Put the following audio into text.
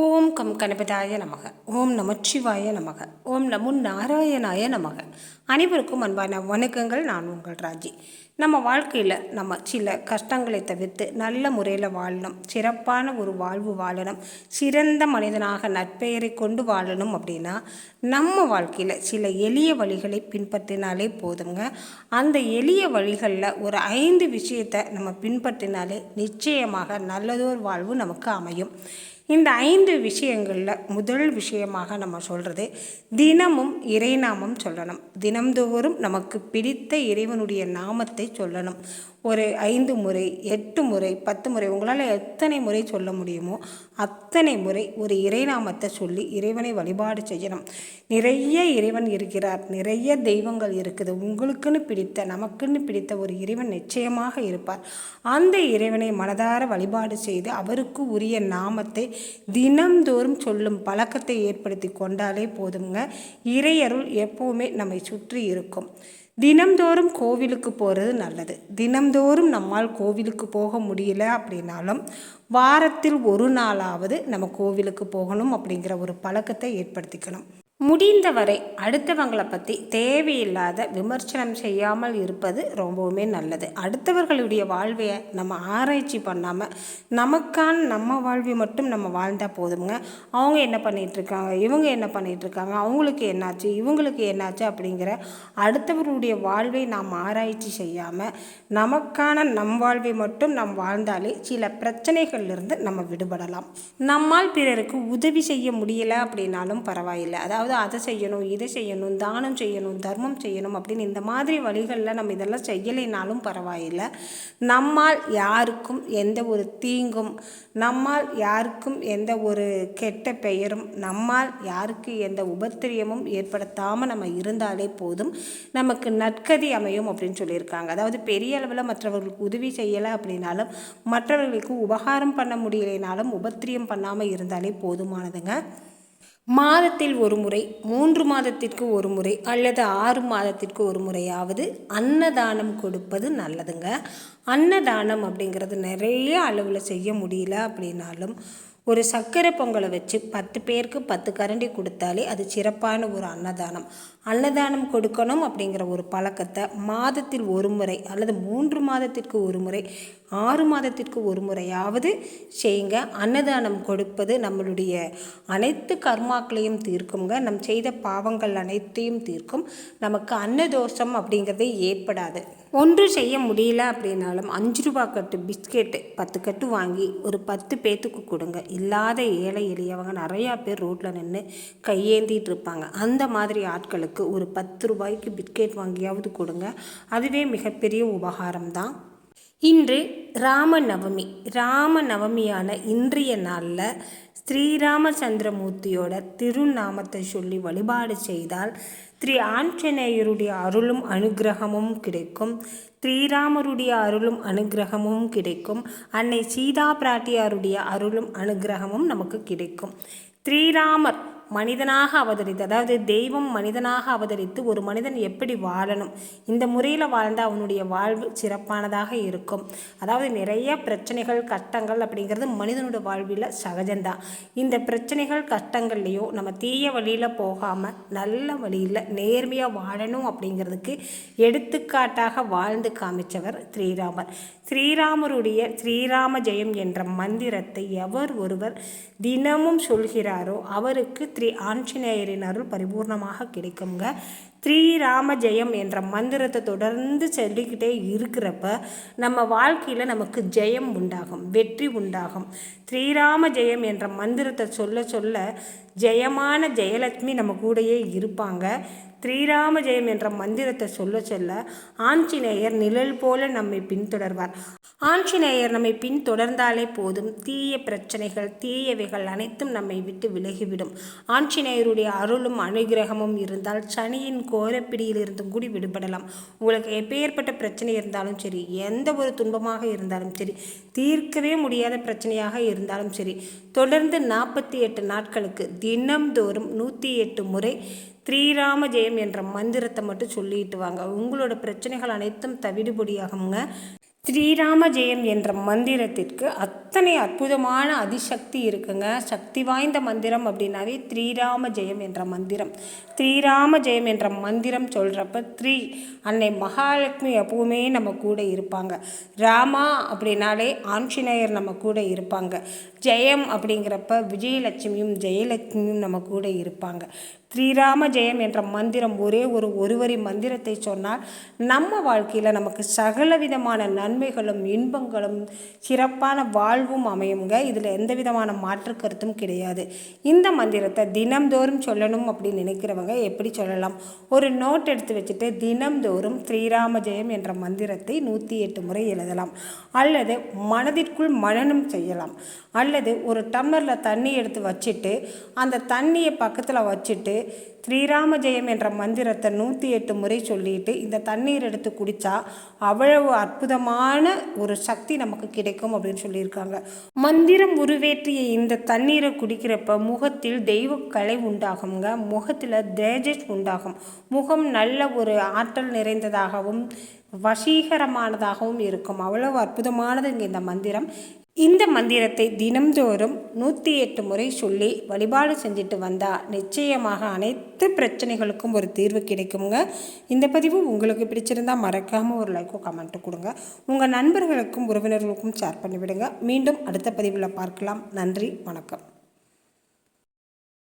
ஓம் come கணபதாய நமக. ஓம் நமச்சிவாய நமக. ஓம் நமோ நாராயணாய நமக. அனைவருக்கும் அன்பான வணக்கங்கள். நான் உங்கள் ராஜி. நம்ம வாழ்க்கையில் நம்ம சில கஷ்டங்களை தவிர்த்து நல்ல முறையில் வாழணும், சிறப்பான ஒரு வாழ்வு வாழணும், சிறந்த மனிதனாக நற்பெயரை கொண்டு வாழணும் அப்படின்னா நம்ம வாழ்க்கையில் சில எளிய வழிகளை பின்பற்றினாலே போதுங்க. அந்த எளிய வழிகளில் ஒரு 5 விஷயத்தை நம்ம பின்பற்றினாலே நிச்சயமாக நல்லதொரு வாழ்வு நமக்கு அமையும். இந்த 5 விஷயங்களில் முதல் விஷயமாக நம்ம சொல்கிறது, தினமும் இறைநாமம் சொல்லணும். தினம்தோறும் நமக்கு பிடித்த இறைவனுடைய நாமத்தை சொல்லணும். ஒரு 5 முறை, 8 முறை, 10 முறை, உங்களால் எத்தனை முறை சொல்ல முடியுமோ அத்தனை முறை ஒரு இறைநாமத்தை சொல்லி இறைவனை வழிபாடு செய்யணும். நிறைய இறைவன் இருக்கிறார், நிறைய தெய்வங்கள் இருக்குது. உங்களுக்குன்னு பிடித்த, நமக்குன்னு பிடித்த ஒரு இறைவன் நிச்சயமாக இருப்பார். அந்த இறைவனை மனதார வழிபாடு செய்து அவருக்கு உரிய நாமத்தை தினம்தோறும் சொல்லும் பழக்கத்தை ஏற்படுத்தி கொண்டாலே போதுங்க. இறையருள் எப்போவுமே நம்மை சுற்றி இருக்கும். தினம்தோறும் கோவிலுக்கு போகிறது நல்லது. தினம்தோறும் நம்மால் கோவிலுக்கு போக முடியல அப்படின்னாலும் வாரத்தில் ஒரு நாளாவது நம்ம கோவிலுக்கு போகணும் அப்படிங்கிற ஒரு பழக்கத்தை ஏற்படுத்திக்கணும். முடிந்தவரை அடுத்தவங்களை பற்றி தேவையில்லாத விமர்சனம் செய்யாமல் இருப்பது ரொம்பவுமே நல்லது. அடுத்தவர்களுடைய வாழ்வையை நம்ம ஆராய்ச்சி பண்ணாமல் நம்ம வாழ்வை மட்டும் நம்ம வாழ்ந்தால் போதுங்க. அவங்க என்ன பண்ணிகிட்ருக்காங்க, இவங்க என்ன பண்ணிகிட்ருக்காங்க, அவங்களுக்கு என்னாச்சு, இவங்களுக்கு என்னாச்சு அப்படிங்கிற அடுத்தவர்களுடைய வாழ்வை நாம் ஆராய்ச்சி செய்யாமல் நம் வாழ்வை மட்டும் நாம் வாழ்ந்தாலே சில பிரச்சனைகள்லேருந்து நம்ம விடுபடலாம். நம்மால் பிறருக்கு உதவி செய்ய முடியலை அப்படின்னாலும் பரவாயில்லை. அதாவது அதை செய்யணும், இதை செய்யணும், தானம் செய்யணும், தர்மம் செய்யணும் அப்படின்னு இந்த மாதிரி வழிகளில் நம்ம இதெல்லாம் செய்யலைனாலும் பரவாயில்லை. நம்மால் யாருக்கும் எந்த ஒரு தீங்கும், நம்மால் யாருக்கும் எந்த ஒரு கெட்ட பெயரும், நம்மால் யாருக்கு எந்த உபத்திரியமும் ஏற்படுத்தாமல் நம்ம இருந்தாலே போதும், நமக்கு நற்கதி அமையும் அப்படின்னு சொல்லியிருக்காங்க. அதாவது பெரிய அளவில் மற்றவர்களுக்கு உதவி செய்யலை அப்படின்னாலும், மற்றவர்களுக்கு உபகாரம் பண்ண முடியலைனாலும் உபத்திரியம் பண்ணாமல் இருந்தாலே போதுமானதுங்க. மாதத்தில் ஒரு முறை, 3 மாதத்திற்கு ஒரு முறை அல்லது 6 மாதத்திற்கு ஒரு முறையாவது அன்னதானம் கொடுப்பது நல்லதுங்க. அன்னதானம் அப்படிங்கிறது நிறைய அளவில் செய்ய முடியல அப்படின்னாலும் ஒரு சர்க்கரை பொங்கலை வச்சு 10 பேருக்கு 10 கரண்டி கொடுத்தாலே அது சிறப்பான ஒரு அன்னதானம். அன்னதானம் கொடுக்கணும் அப்படிங்கிற ஒரு பழக்கத்தை மாதத்தில் ஒரு முறை அல்லது 3 மாதத்திற்கு ஒரு முறை, 6 மாதத்திற்கு ஒரு முறையாவது செய்யுங்க. அன்னதானம் கொடுப்பது நம்மளுடைய அனைத்து கர்மாக்களையும் தீர்க்குங்க. நம் செய்த பாவங்கள் அனைத்தையும் தீர்க்கும். நமக்கு அன்னதோஷம் அப்படிங்கிறதே ஏற்படாது. ஒன்று செய்ய முடியல அப்படின்னாலும் 5 ரூபா கட்டு பிஸ்கெட்டு 10 கட்டு வாங்கி ஒரு 10 பேத்துக்கு கொடுங்க. இல்லாத ஏழை எளியவங்க நிறையா பேர் ரோட்டில் நின்று கையேந்திட்டு இருப்பாங்க. அந்த மாதிரி ஆட்களுக்கு ஒரு 10 ரூபாய்க்கு பிஸ்கெட் வாங்கியாவது கொடுங்க. அதுவே மிகப்பெரிய உபகாரம்தான். இன்று ராமநவமியான இன்றைய நாளில் ஸ்ரீராமச்சந்திரமூர்த்தியோட திருநாமத்தை சொல்லி வழிபாடு செய்தால் ஸ்ரீ ஆஞ்சநேயருடைய அருளும் அனுகிரகமும் கிடைக்கும். ஸ்ரீராமருடைய அருளும் அனுகிரகமும் கிடைக்கும். அன்னை சீதா பிராட்டியாருடைய அருளும் அனுகிரகமும் நமக்கு கிடைக்கும். ஸ்ரீராமர் மனிதனாக அவதரித்து, அதாவது தெய்வம் மனிதனாக அவதரித்து ஒரு மனிதன் எப்படி வாழணும், இந்த முறையில் வாழ்ந்தால் அவனுடைய வாழ்வு சிறப்பானதாக இருக்கும். அதாவது நிறைய பிரச்சனைகள், கஷ்டங்கள் அப்படிங்கிறது மனிதனுடைய வாழ்வில் சகஜம்தான். இந்த பிரச்சனைகள் கஷ்டங்கள்லையும் நம்ம தீய வழியில் போகாமல் நல்ல வழியில் நேர்மையாக வாழணும் அப்படிங்கிறதுக்கு எடுத்துக்காட்டாக வாழ்ந்து காமிச்சவர் ஸ்ரீராமர். ஸ்ரீராமருடைய ஸ்ரீராம ஜெயம் என்ற மந்திரத்தை எவர் ஒருவர் தினமும் சொல்கிறாரோ அவருக்கு ஸ்ரீ ஆஞ்சநேயரின் அருள் பரிபூர்ணமாக கிடைக்குங்க. ஸ்ரீராம ஜெயம் என்ற மந்திரத்தை தொடர்ந்து சொல்லிக்கிட்டே இருக்கிறப்ப நம்ம வாழ்க்கையில் நமக்கு ஜெயம் உண்டாகும், வெற்றி உண்டாகும். ஸ்ரீராம ஜெயம் என்ற மந்திரத்தை சொல்ல சொல்ல ஜெயமான ஜெயலட்சுமி நம்ம கூடயே இருப்பாங்க. ஸ்ரீராம ஜெயம் என்ற மந்திரத்தை சொல்ல சொல்ல ஆஞ்சநேயர் நிழல் போல நம்மை பின்தொடர்வார். ஆஞ்சநேயர் நம்மை பின்தொடர்ந்தாலே போதும், தீய பிரச்சனைகள், தீயவைகள் அனைத்தும் நம்மை விட்டு விலகிவிடும். ஆஞ்சநேயருடைய அருளும் அனுகிரகமும் இருந்தால் சனியின் கோரப்பிடியிலிருந்தும் கூடி விடுபடலாம். உங்களுக்கு எப்பேற்பட்ட பிரச்சனை இருந்தாலும் சரி, எந்த ஒரு துன்பமாக இருந்தாலும் சரி, தீர்க்கவே முடியாத பிரச்சனையாக இருந்தாலும் சரி, தொடர்ந்து 48 நாட்களுக்கு தினம்தோறும் 108 முறை ஸ்ரீராம ஜெயம் என்ற மந்திரத்தை மட்டும் சொல்லிட்டு வாங்க. உங்களோட பிரச்சனைகள் அனைத்தும் தவிடுபொடியாகுங்க. ஸ்ரீராம ஜெயம் என்ற மந்திரத்திற்கு அத்தனை அற்புதமான அதிசக்தி இருக்குங்க. சக்தி வாய்ந்த மந்திரம் அப்படின்னாவே ஸ்ரீராம ஜெயம் என்ற மந்திரம். ஸ்ரீராம ஜெயம் என்ற மந்திரம் சொல்கிறப்ப அன்னை மகாலட்சுமி எப்பவுமே நம்ம கூட இருப்பாங்க. ராமா அப்படின்னாலே ஆஞ்சநேயர் நம்ம கூட இருப்பாங்க. ஜெயம் அப்படிங்கிறப்ப விஜயலட்சுமியும் ஜெயலட்சுமியும் நம்ம கூட இருப்பாங்க. ஸ்ரீராம ஜெயம் என்ற மந்திரம் ஒரு வரி மந்திரத்தை சொன்னால் நம்ம வாழ்க்கையில் நமக்கு சகல விதமான நன்மைகளும் இன்பங்களும் சிறப்பான வாழ்வும் அமையுங்க. இதில் எந்த விதமான மாற்று கருத்தும் கிடையாது. இந்த மந்திரத்தை தினம்தோறும் சொல்லணும் அப்படின்னு நினைக்கிறவங்க எப்படி சொல்லலாம்? ஒரு நோட் எடுத்து வச்சுட்டு தினம்தோறும் ஸ்ரீராம ஜெயம் என்ற மந்திரத்தை 108 முறை எழுதலாம். அல்லது மனதிற்குள் மனனம் செய்யலாம். அல்லது ஒரு டம்ளரில் தண்ணி எடுத்து வச்சுட்டு அந்த தண்ணியை பக்கத்தில் வச்சுட்டு ஸ்ரீராம ஜெயம் என்ற மந்திரத்தை 108 முறை சொல்லிட்டு இந்த தண்ணீர் எடுத்து குடித்தா அவ்வளவு அற்புதமான ஒரு சக்தி நமக்கு கிடைக்கும் அப்படின்னு சொல்லியிருக்காங்க. மந்திரம் உருவேற்றிய இந்த தண்ணீரை குடிக்கிறப்ப முகத்தில் தெய்வக்கலை உண்டாகுங்க. முகத்தில் தேஜஸ் உண்டாகும். முகம் நல்ல ஒரு ஆற்றல் நிறைந்ததாகவும் வசீகரமானதாகவும் இருக்கும். அவ்வளவு அற்புதமானது இந்த மந்திரம். இந்த மந்திரத்தை தினம்தோறும் 108 முறை சொல்லி வழிபாடு செஞ்சுட்டு வந்தால் நிச்சயமாக அனைத்து பிரச்சனைகளுக்கும் ஒரு தீர்வு கிடைக்குங்க. இந்த பதிவு உங்களுக்கு பிடிச்சிருந்தால் மறக்காமல் ஒரு லைக்கோ கமெண்ட்டோ கொடுங்க. உங்கள் நண்பர்களுக்கும் உறவினர்களுக்கும் ஷேர் பண்ணிவிடுங்க. மீண்டும் அடுத்த பதிவில் பார்க்கலாம். நன்றி, வணக்கம்.